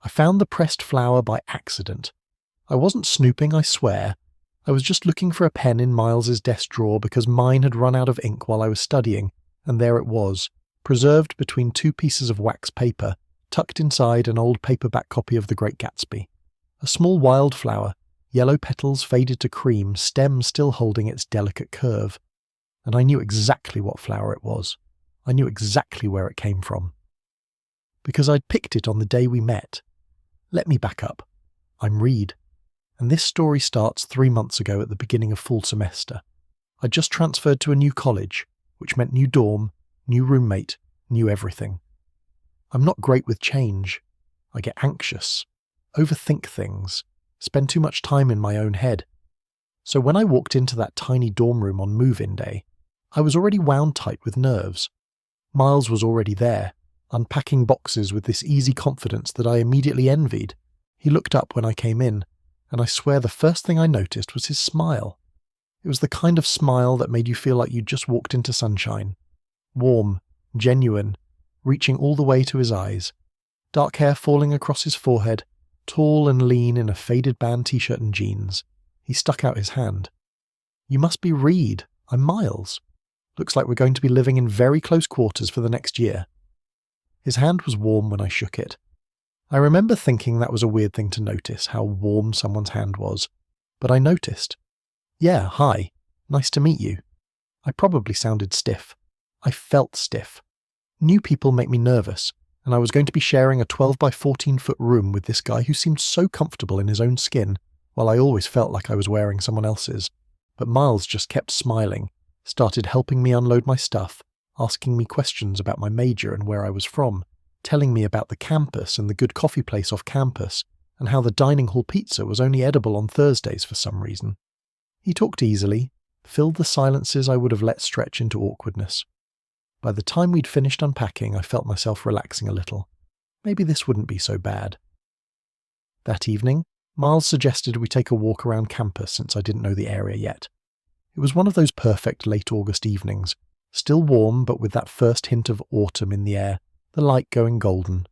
I found the pressed flower by accident. I wasn't snooping, I swear. I was just looking for a pen in Miles's desk drawer because mine had run out of ink while I was studying, and there it was, preserved between two pieces of wax paper, tucked inside an old paperback copy of The Great Gatsby. A small wildflower, yellow petals faded to cream, stem still holding its delicate curve. And I knew exactly what flower it was. I knew exactly where it came from. Because I'd picked it on the day we met. Let me back up. I'm Reed, and this story starts 3 months ago at the beginning of fall semester. I'd just transferred to a new college, which meant new dorm, new roommate, new everything. I'm not great with change. I get anxious, overthink things, spend too much time in my own head. So when I walked into that tiny dorm room on move-in day, I was already wound tight with nerves. Miles was already there, unpacking boxes with this easy confidence that I immediately envied. He looked up when I came in, and I swear the first thing I noticed was his smile. It was the kind of smile that made you feel like you'd just walked into sunshine. Warm, genuine, reaching all the way to his eyes. Dark hair falling across his forehead, tall and lean in a faded band t-shirt and jeans. He stuck out his hand. "You must be Reed. I'm Miles. Looks like we're going to be living in very close quarters for the next year." His hand was warm when I shook it. I remember thinking that was a weird thing to notice, how warm someone's hand was. But I noticed. "Yeah, hi. Nice to meet you." I probably sounded stiff. I felt stiff. New people make me nervous, and I was going to be sharing a 12 by 14-foot room with this guy who seemed so comfortable in his own skin, while I always felt like I was wearing someone else's. But Miles just kept smiling, started helping me unload my stuff, asking me questions about my major and where I was from, telling me about the campus and the good coffee place off campus, and how the dining hall pizza was only edible on Thursdays for some reason. He talked easily, filled the silences I would have let stretch into awkwardness. By the time we'd finished unpacking, I felt myself relaxing a little. Maybe this wouldn't be so bad. That evening, Miles suggested we take a walk around campus since I didn't know the area yet. It was one of those perfect late August evenings, still warm but with that first hint of autumn in the air, the light going golden.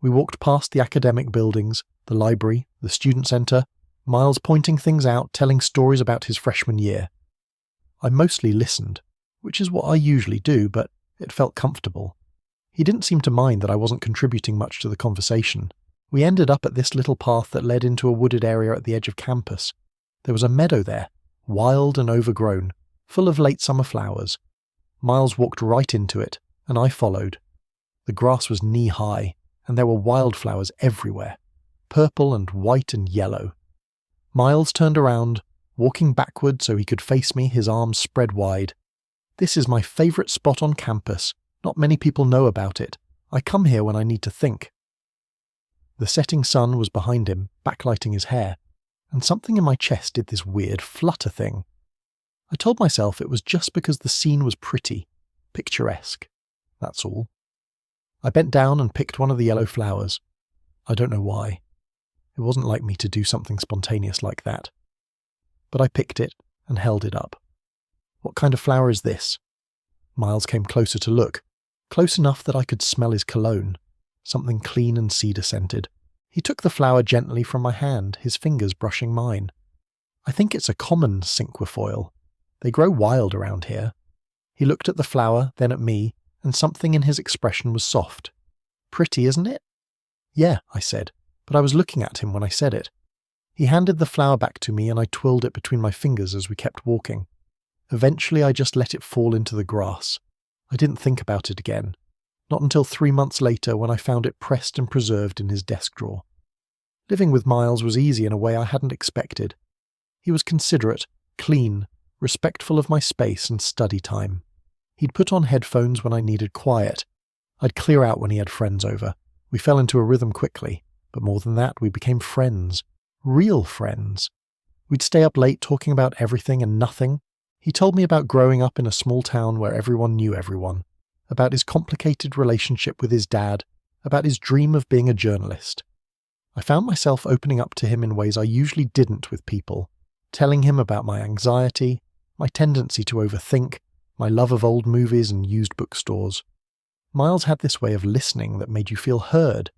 We walked past the academic buildings, the library, the student centre, Miles pointing things out, telling stories about his freshman year. I mostly listened, which is what I usually do, but it felt comfortable. He didn't seem to mind that I wasn't contributing much to the conversation. We ended up at this little path that led into a wooded area at the edge of campus. There was a meadow there, wild and overgrown, full of late summer flowers. Miles walked right into it, and I followed. The grass was knee-high, and there were wildflowers everywhere, purple and white and yellow. Miles turned around, walking backward so he could face me, his arms spread wide. "This is my favourite spot on campus. Not many people know about it. I come here when I need to think." The setting sun was behind him, backlighting his hair, and something in my chest did this weird flutter thing. I told myself it was just because the scene was pretty, picturesque. That's all. I bent down and picked one of the yellow flowers. I don't know why. It wasn't like me to do something spontaneous like that. But I picked it and held it up. "What kind of flower is this?" Miles came closer to look, close enough that I could smell his cologne, something clean and cedar-scented. He took the flower gently from my hand, his fingers brushing mine. "I think it's a common cinquefoil. They grow wild around here." He looked at the flower, then at me, and something in his expression was soft. "Pretty, isn't it?" "Yeah," I said, but I was looking at him when I said it. He handed the flower back to me and I twirled it between my fingers as we kept walking. Eventually I just let it fall into the grass. I didn't think about it again. Not until 3 months later when I found it pressed and preserved in his desk drawer. Living with Miles was easy in a way I hadn't expected. He was considerate, clean, respectful of my space and study time. He'd put on headphones when I needed quiet. I'd clear out when he had friends over. We fell into a rhythm quickly, but more than that, we became friends. Real friends. We'd stay up late talking about everything and nothing. He told me about growing up in a small town where everyone knew everyone, about his complicated relationship with his dad, about his dream of being a journalist. I found myself opening up to him in ways I usually didn't with people, telling him about my anxiety, my tendency to overthink, my love of old movies and used bookstores. Miles had this way of listening that made you feel heard.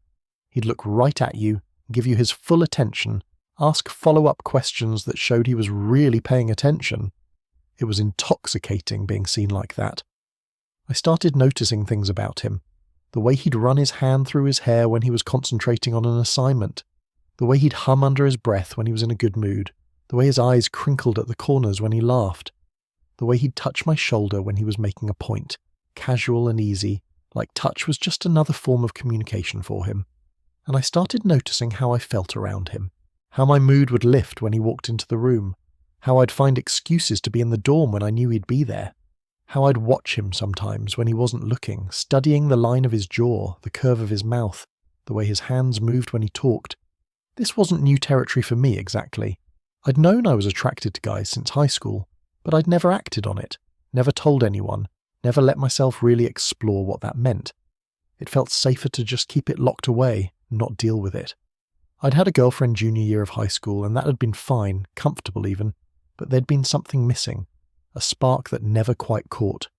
He'd look right at you, give you his full attention, ask follow-up questions that showed he was really paying attention. It was intoxicating being seen like that. I started noticing things about him. The way he'd run his hand through his hair when he was concentrating on an assignment. The way he'd hum under his breath when he was in a good mood. The way his eyes crinkled at the corners when he laughed. The way he'd touch my shoulder when he was making a point. Casual and easy, like touch was just another form of communication for him. And I started noticing how I felt around him. How my mood would lift when he walked into the room. How I'd find excuses to be in the dorm when I knew he'd be there. How I'd watch him sometimes when he wasn't looking, studying the line of his jaw, the curve of his mouth, the way his hands moved when he talked. This wasn't new territory for me exactly. I'd known I was attracted to guys since high school, but I'd never acted on it, never told anyone, never let myself really explore what that meant. It felt safer to just keep it locked away, not deal with it. I'd had a girlfriend junior year of high school and that had been fine, comfortable even, but there'd been something missing. A spark that never quite caught.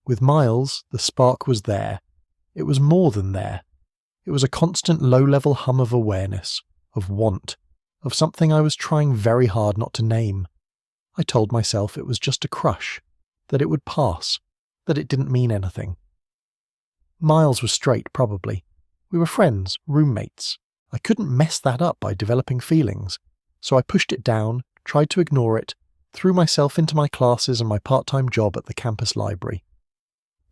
With Miles, the spark was there. It was more than there. It was a constant low-level hum of awareness, of want, of something I was trying very hard not to name. I told myself it was just a crush, that it would pass, that it didn't mean anything. Miles was straight, probably. We were friends, roommates. I couldn't mess that up by developing feelings, so I pushed it down, tried to ignore it, threw myself into my classes and my part-time job at the campus library.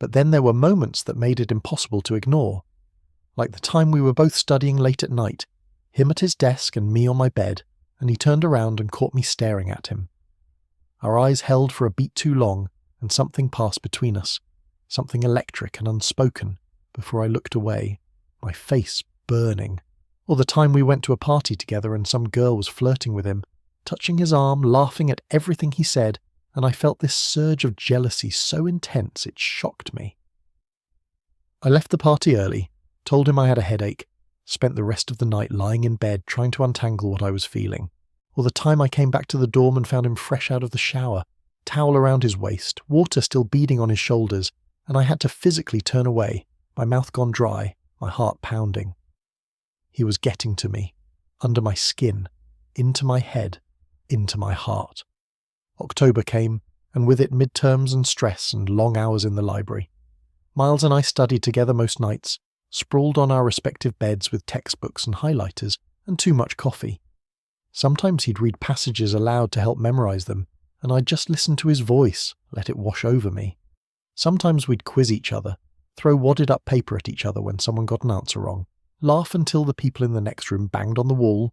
But then there were moments that made it impossible to ignore. Like the time we were both studying late at night, him at his desk and me on my bed, and he turned around and caught me staring at him. Our eyes held for a beat too long, and something passed between us, something electric and unspoken, before I looked away, my face burning. Or the time we went to a party together and some girl was flirting with him, touching his arm, laughing at everything he said, and I felt this surge of jealousy so intense it shocked me. I left the party early, told him I had a headache, spent the rest of the night lying in bed trying to untangle what I was feeling. Or the time I came back to the dorm and found him fresh out of the shower, towel around his waist, water still beading on his shoulders, and I had to physically turn away, my mouth gone dry, my heart pounding. He was getting to me, under my skin, into my head, into my heart. October came, and with it midterms and stress and long hours in the library. Miles and I studied together most nights, sprawled on our respective beds with textbooks and highlighters, and too much coffee. Sometimes he'd read passages aloud to help memorize them, and I'd just listen to his voice, let it wash over me. Sometimes we'd quiz each other, throw wadded-up paper at each other when someone got an answer wrong, laugh until the people in the next room banged on the wall.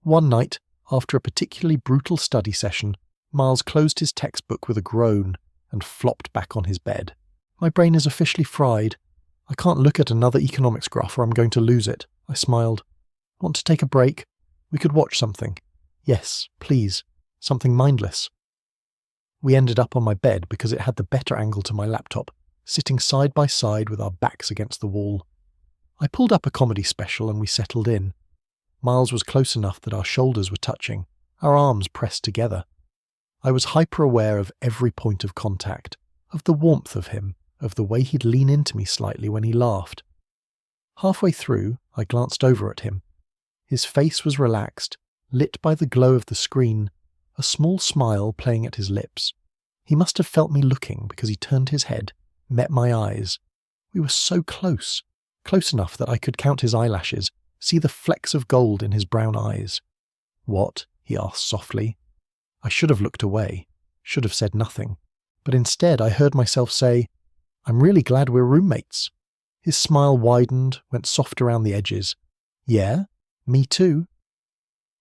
One night, after a particularly brutal study session, Miles closed his textbook with a groan and flopped back on his bed. My brain is officially fried. I can't look at another economics graph or I'm going to lose it. I smiled. Want to take a break? We could watch something. Yes, please. Something mindless. We ended up on my bed because it had the better angle to my laptop, sitting side by side with our backs against the wall. I pulled up a comedy special and we settled in. Miles was close enough that our shoulders were touching, our arms pressed together. I was hyper-aware of every point of contact, of the warmth of him, of the way he'd lean into me slightly when he laughed. Halfway through, I glanced over at him. His face was relaxed, lit by the glow of the screen, a small smile playing at his lips. He must have felt me looking because he turned his head, met my eyes. We were so close, close enough that I could count his eyelashes, see the flecks of gold in his brown eyes. "What?" he asked softly. I should have looked away, should have said nothing, but instead I heard myself say, "I'm really glad we're roommates." His smile widened, went soft around the edges. "Yeah? Me too?"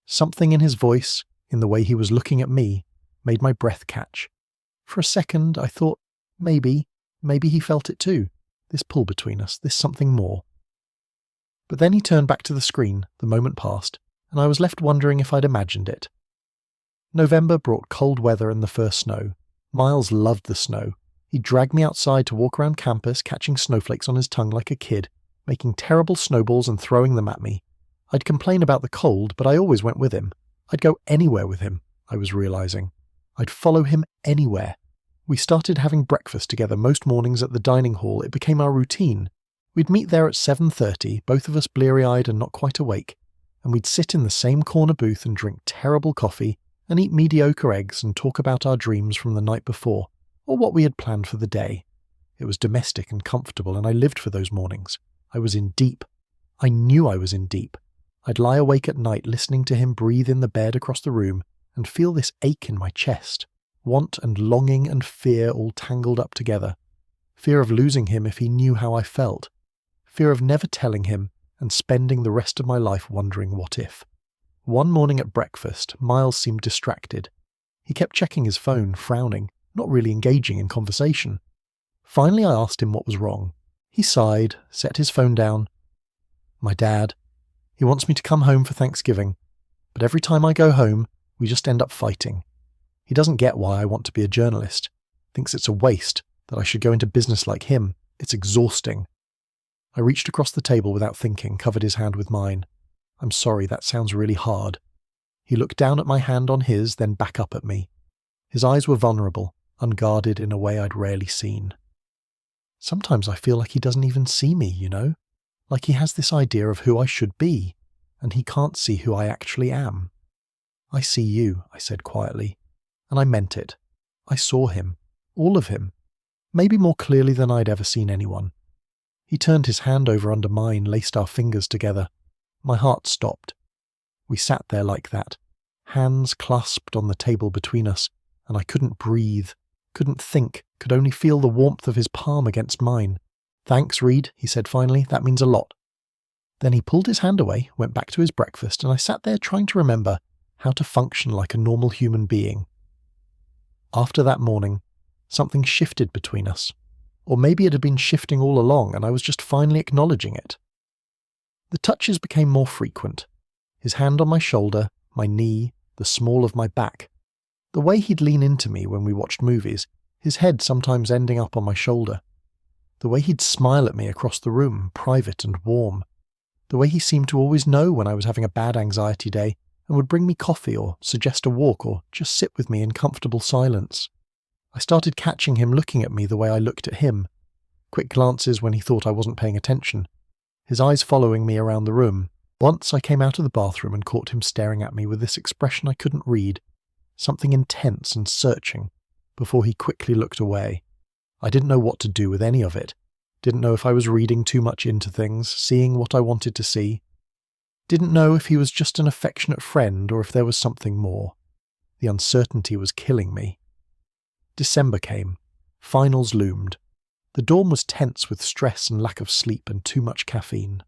Something in his voice, in the way he was looking at me, made my breath catch. For a second I thought, maybe he felt it too, this pull between us, this something more. But then he turned back to the screen, the moment passed, and I was left wondering if I'd imagined it. November brought cold weather and the first snow. Miles loved the snow. He dragged me outside to walk around campus, catching snowflakes on his tongue like a kid, making terrible snowballs and throwing them at me. I'd complain about the cold, but I always went with him. I'd go anywhere with him, I was realizing. I'd follow him anywhere. We started having breakfast together most mornings at the dining hall. It became our routine. We'd meet there at 7:30, both of us bleary-eyed and not quite awake, and we'd sit in the same corner booth and drink terrible coffee and eat mediocre eggs and talk about our dreams from the night before, or what we had planned for the day. It was domestic and comfortable, and I lived for those mornings. I was in deep. I knew I was in deep. I'd lie awake at night listening to him breathe in the bed across the room and feel this ache in my chest, want and longing and fear all tangled up together. Fear of losing him if he knew how I felt. Fear of never telling him and spending the rest of my life wondering what if. One morning at breakfast, Miles seemed distracted. He kept checking his phone, frowning, not really engaging in conversation. Finally, I asked him what was wrong. He sighed, set his phone down. My dad. He wants me to come home for Thanksgiving, but every time I go home, we just end up fighting. He doesn't get why I want to be a journalist. Thinks it's a waste, that I should go into business like him. It's exhausting. I reached across the table without thinking, covered his hand with mine. I'm sorry, that sounds really hard. He looked down at my hand on his, then back up at me. His eyes were vulnerable, unguarded in a way I'd rarely seen. Sometimes I feel like he doesn't even see me, you know? Like he has this idea of who I should be, and he can't see who I actually am. I see you, I said quietly, and I meant it. I saw him, all of him, maybe more clearly than I'd ever seen anyone. He turned his hand over under mine, laced our fingers together. My heart stopped. We sat there like that, hands clasped on the table between us, and I couldn't breathe, couldn't think, could only feel the warmth of his palm against mine. Thanks, Reed, he said finally, that means a lot. Then he pulled his hand away, went back to his breakfast, and I sat there trying to remember how to function like a normal human being. After that morning, something shifted between us. Or maybe it had been shifting all along and I was just finally acknowledging it. The touches became more frequent. His hand on my shoulder, my knee, the small of my back. The way he'd lean into me when we watched movies, his head sometimes ending up on my shoulder. The way he'd smile at me across the room, private and warm. The way he seemed to always know when I was having a bad anxiety day and would bring me coffee or suggest a walk or just sit with me in comfortable silence. I started catching him looking at me the way I looked at him. Quick glances when he thought I wasn't paying attention. His eyes following me around the room. Once I came out of the bathroom and caught him staring at me with this expression I couldn't read, something intense and searching, before he quickly looked away. I didn't know what to do with any of it. Didn't know if I was reading too much into things, seeing what I wanted to see. Didn't know if he was just an affectionate friend or if there was something more. The uncertainty was killing me. December came. Finals loomed. The dorm was tense with stress and lack of sleep and too much caffeine.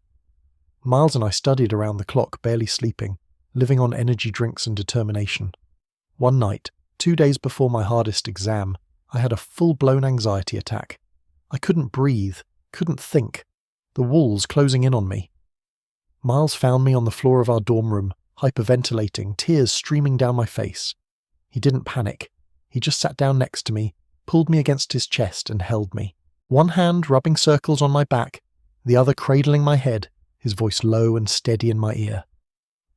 Miles and I studied around the clock, barely sleeping, living on energy drinks and determination. One night, 2 days before my hardest exam, I had a full-blown anxiety attack. I couldn't breathe, couldn't think. The walls closing in on me. Miles found me on the floor of our dorm room, hyperventilating, tears streaming down my face. He didn't panic. He just sat down next to me, pulled me against his chest and held me. One hand rubbing circles on my back, the other cradling my head, his voice low and steady in my ear.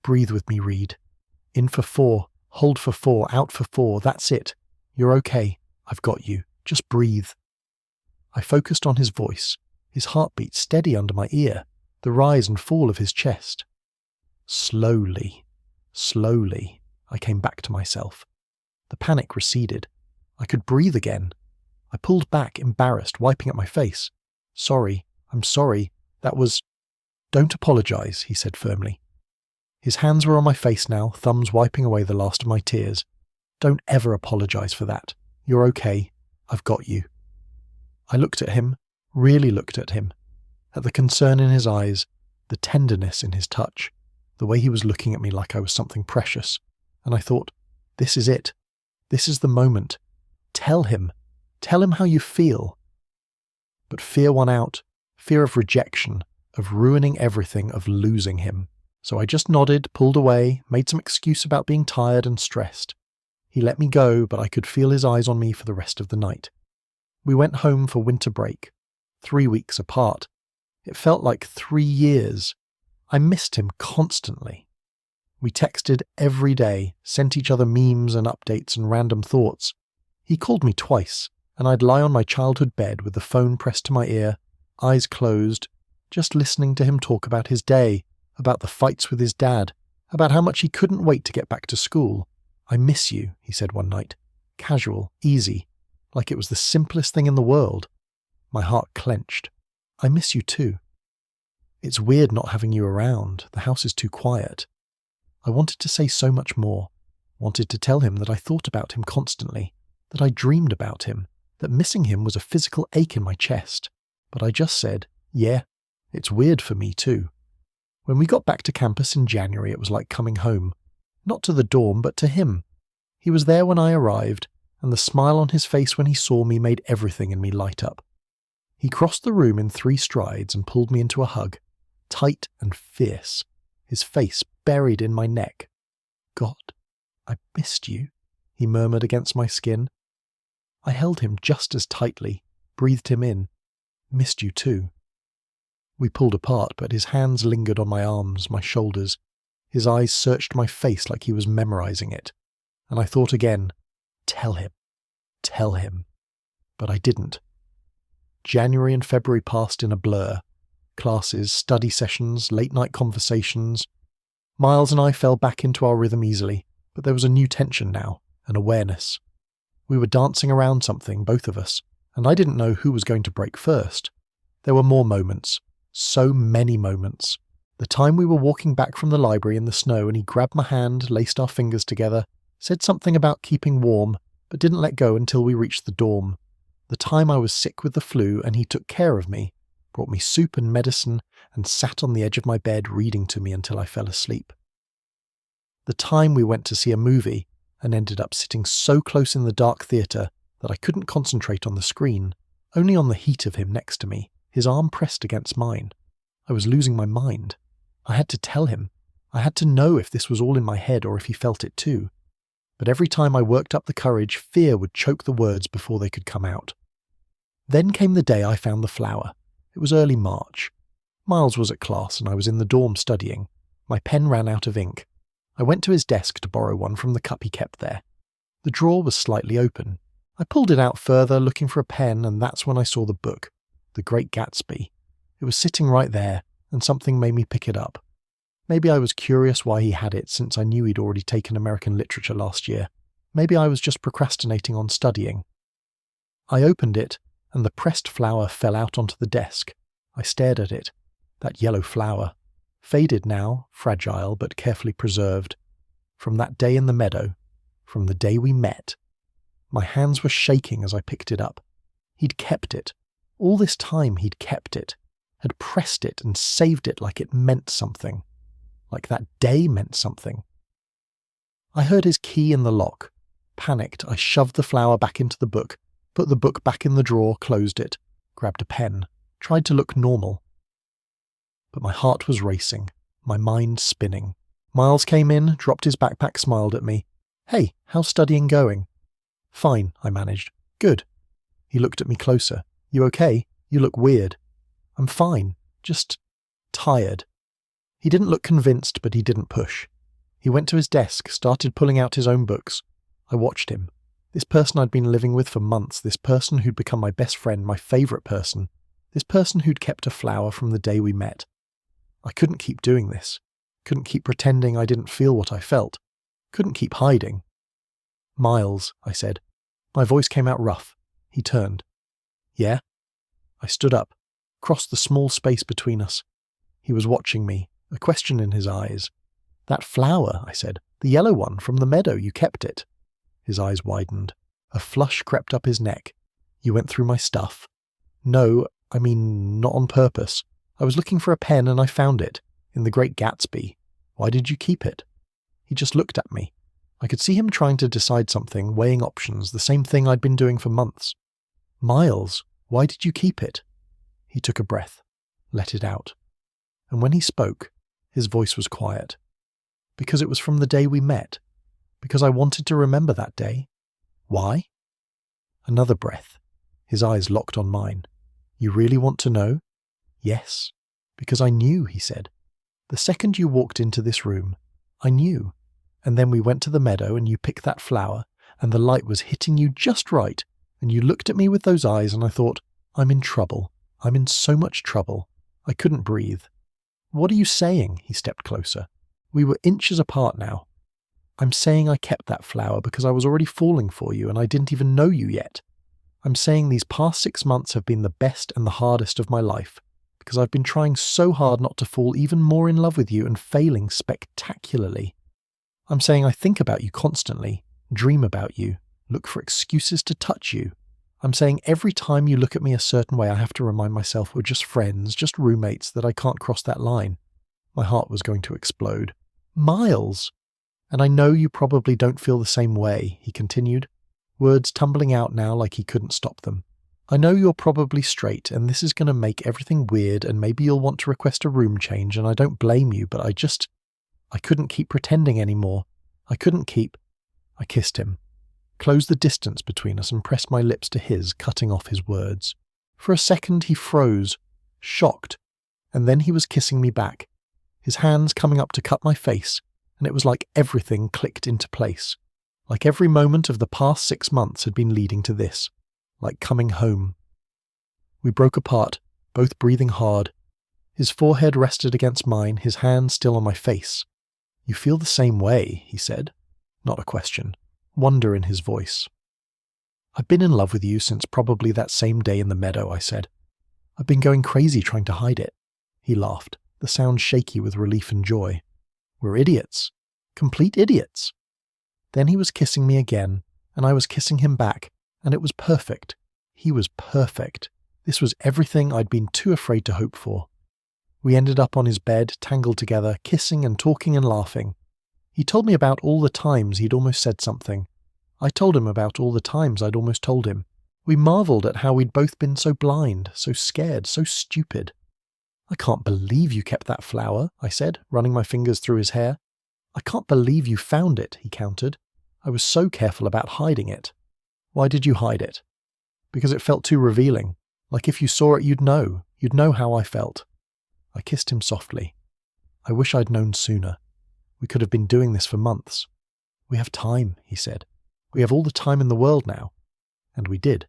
Breathe with me, Reed. In for 4, hold for 4, out for 4, that's it. You're okay. I've got you. Just breathe. I focused on his voice, his heartbeat steady under my ear, the rise and fall of his chest. Slowly, I came back to myself. The panic receded. I could breathe again. I pulled back, embarrassed, wiping at my face. Sorry, I'm sorry. That was... Don't apologize, he said firmly. His hands were on my face now, thumbs wiping away the last of my tears. Don't ever apologize for that. You're okay. I've got you. I looked at him, really looked at him, at the concern in his eyes, the tenderness in his touch, the way he was looking at me like I was something precious, and I thought, this is it. This is the moment. Tell him how you feel. But fear won out, fear of rejection, of ruining everything, of losing him. So I just nodded, pulled away, made some excuse about being tired and stressed. He let me go, but I could feel his eyes on me for the rest of the night. We went home for winter break, 3 weeks apart. It felt like 3 years. I missed him constantly. We texted every day, sent each other memes and updates and random thoughts. He called me twice, and I'd lie on my childhood bed with the phone pressed to my ear, eyes closed, just listening to him talk about his day, about the fights with his dad, about how much he couldn't wait to get back to school. "I miss you," he said one night. Casual, easy, like it was the simplest thing in the world. My heart clenched. "I miss you too. It's weird not having you around. The house is too quiet." I wanted to say so much more. Wanted to tell him that I thought about him constantly, that I dreamed about him, that missing him was a physical ache in my chest. But I just said, "Yeah, it's weird for me too." When we got back to campus in January, it was like coming home. Not to the dorm, but to him. He was there when I arrived, and the smile on his face when he saw me made everything in me light up. He crossed the room in 3 strides and pulled me into a hug, tight and fierce, his face buried in my neck. "God, I missed you," he murmured against my skin. I held him just as tightly, breathed him in. "Missed you too." We pulled apart, but his hands lingered on my arms, my shoulders. His eyes searched my face like he was memorizing it. And I thought again, tell him. But I didn't. January and February passed in a blur. Classes, study sessions, late-night conversations. Miles and I fell back into our rhythm easily, but there was a new tension now, an awareness. We were dancing around something, both of us, and I didn't know who was going to break first. There were more moments. So many moments. The time we were walking back from the library in the snow and he grabbed my hand, laced our fingers together, said something about keeping warm, but didn't let go until we reached the dorm. The time I was sick with the flu and he took care of me, brought me soup and medicine, and sat on the edge of my bed reading to me until I fell asleep. The time we went to see a movie and ended up sitting so close in the dark theatre that I couldn't concentrate on the screen, only on the heat of him next to me, his arm pressed against mine. I was losing my mind. I had to tell him. I had to know if this was all in my head or if he felt it too. But every time I worked up the courage, fear would choke the words before they could come out. Then came the day I found the flower. It was early March. Miles was at class and I was in the dorm studying. My pen ran out of ink. I went to his desk to borrow one from the cup he kept there. The drawer was slightly open. I pulled it out further, looking for a pen, and that's when I saw the book. The Great Gatsby. It was sitting right there, and something made me pick it up. Maybe I was curious why he had it since I knew he'd already taken American literature last year. Maybe I was just procrastinating on studying. I opened it, and the pressed flower fell out onto the desk. I stared at it. That yellow flower. Faded now, fragile but carefully preserved. From that day in the meadow. From the day we met. My hands were shaking as I picked it up. He'd kept it. All this time he'd kept it, had pressed it and saved it like it meant something, like that day meant something. I heard his key in the lock. Panicked, I shoved the flower back into the book, put the book back in the drawer, closed it, grabbed a pen, tried to look normal. But my heart was racing, my mind spinning. Miles came in, dropped his backpack, smiled at me. "Hey, how's studying going?" "Fine," I managed. "Good." He looked at me closer. "You okay? You look weird." "I'm fine. Just tired." He didn't look convinced, but he didn't push. He went to his desk, started pulling out his own books. I watched him. This person I'd been living with for months, this person who'd become my best friend, my favourite person, this person who'd kept a flower from the day we met. I couldn't keep doing this. Couldn't keep pretending I didn't feel what I felt. Couldn't keep hiding. "Miles," I said. My voice came out rough. He turned. "Yeah?" I stood up, crossed the small space between us. He was watching me, a question in his eyes. "That flower," I said. "The yellow one from the meadow, you kept it." His eyes widened. A flush crept up his neck. "You went through my stuff?" "No, I mean, not on purpose. I was looking for a pen and I found it. In The Great Gatsby. Why did you keep it?" He just looked at me. I could see him trying to decide something, weighing options, the same thing I'd been doing for months. "Miles, why did you keep it?" He took a breath, let it out. And when he spoke, his voice was quiet. "Because it was from the day we met. Because I wanted to remember that day." "Why?" Another breath. His eyes locked on mine. "You really want to know?" "Yes." "Because I knew," he said. "The second you walked into this room, I knew. And then we went to the meadow and you picked that flower, and the light was hitting you just right, and you looked at me with those eyes and I thought, I'm in trouble. I'm in so much trouble. I couldn't breathe. What are you saying? He stepped closer. We were inches apart now. I'm saying I kept that flower because I was already falling for you and I didn't even know you yet. I'm saying these past 6 months have been the best and the hardest of my life because I've been trying so hard not to fall even more in love with you and failing spectacularly. I'm saying I think about you constantly, dream about you, look for excuses to touch you. I'm saying every time you look at me a certain way, I have to remind myself we're just friends, just roommates, that I can't cross that line. My heart was going to explode. Miles! And I know you probably don't feel the same way, he continued, words tumbling out now like he couldn't stop them. I know you're probably straight, and this is going to make everything weird, and maybe you'll want to request a room change, and I don't blame you, but I couldn't keep pretending anymore. I kissed him, closed the distance between us and pressed my lips to his, cutting off his words. For a second he froze, shocked, and then he was kissing me back, his hands coming up to cut my face, and it was like everything clicked into place. Like every moment of the past 6 months had been leading to this, like coming home. We broke apart, both breathing hard. His forehead rested against mine, his hand still on my face. You feel the same way, he said. Not a question. Wonder in his voice. I've been in love with you since probably that same day in the meadow, I said. I've been going crazy trying to hide it. He laughed, the sound shaky with relief and joy. We're idiots. Complete idiots. Then he was kissing me again, and I was kissing him back, and it was perfect. He was perfect. This was everything I'd been too afraid to hope for. We ended up on his bed, tangled together, kissing and talking and laughing. He told me about all the times he'd almost said something. I told him about all the times I'd almost told him. We marvelled at how we'd both been so blind, so scared, so stupid. I can't believe you kept that flower, I said, running my fingers through his hair. I can't believe you found it, he countered. I was so careful about hiding it. Why did you hide it? Because it felt too revealing. Like if you saw it, you'd know how I felt. I kissed him softly. I wish I'd known sooner. We could have been doing this for months. We have time, he said. We have all the time in the world now. And we did.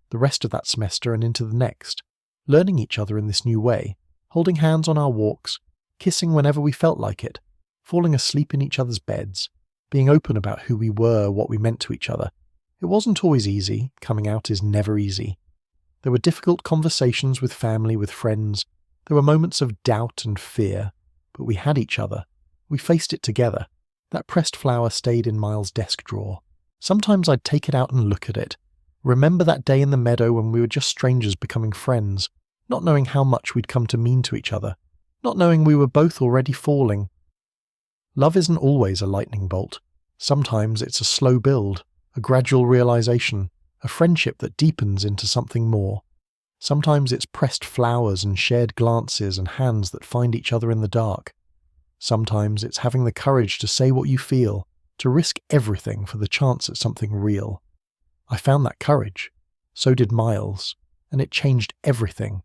The rest of that semester and into the next. Learning each other in this new way. Holding hands on our walks. Kissing whenever we felt like it. Falling asleep in each other's beds. Being open about who we were, what we meant to each other. It wasn't always easy. Coming out is never easy. There were difficult conversations with family, with friends. There were moments of doubt and fear. But we had each other. We faced it together. That pressed flower stayed in Miles' desk drawer. Sometimes I'd take it out and look at it. Remember that day in the meadow when we were just strangers becoming friends, not knowing how much we'd come to mean to each other, not knowing we were both already falling. Love isn't always a lightning bolt. Sometimes it's a slow build, a gradual realization, a friendship that deepens into something more. Sometimes it's pressed flowers and shared glances and hands that find each other in the dark. Sometimes it's having the courage to say what you feel, to risk everything for the chance at something real. I found that courage. So did Miles. And it changed everything.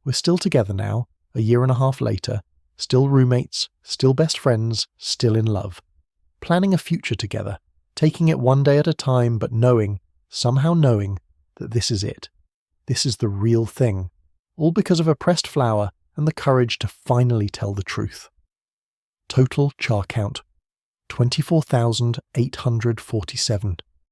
We're still together now, a year and a half later, still roommates, still best friends, still in love. Planning a future together, taking it one day at a time, but somehow knowing, that this is it. This is the real thing. All because of a pressed flower and the courage to finally tell the truth. Total char count, 24,847.